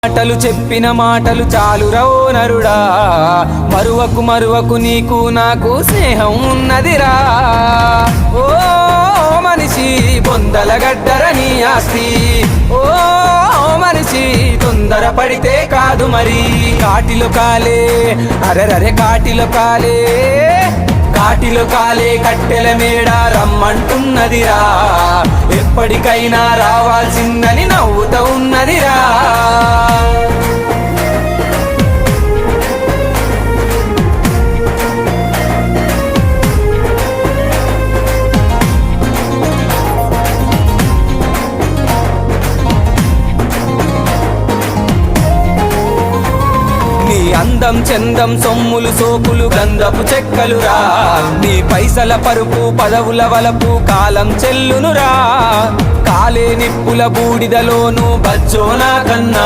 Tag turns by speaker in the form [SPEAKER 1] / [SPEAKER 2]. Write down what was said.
[SPEAKER 1] మాటలు చెప్పిన మాటలు చాలురా ఓ నరుడా, మరువకు మరువకు నీకు నాకు స్నేహం ఉన్నదిరా. ఓ మనిషి బొందల గడ్డర నీ ఆస్తి, ఓ మనిషి తొందర పడితే కాదు మరి. కాటిలో కాలే అరెరరే కాటిలో కాలే, కాటిలో కాలే కట్టెల మేడ రమ్మంటున్నదిరా. ఎప్పటికైనా రావాల్సిందని నవ్వుతూ ఉన్నదిరా. నీ అందం చందం సొమ్ములు సోకులు గంధపు చెక్కలురా, నీ పైసల పరుపు పదవుల వలపు కాలం చెల్లునురా. కాలే నిప్పుల బూడిదలోను బజ్జోనా కన్నా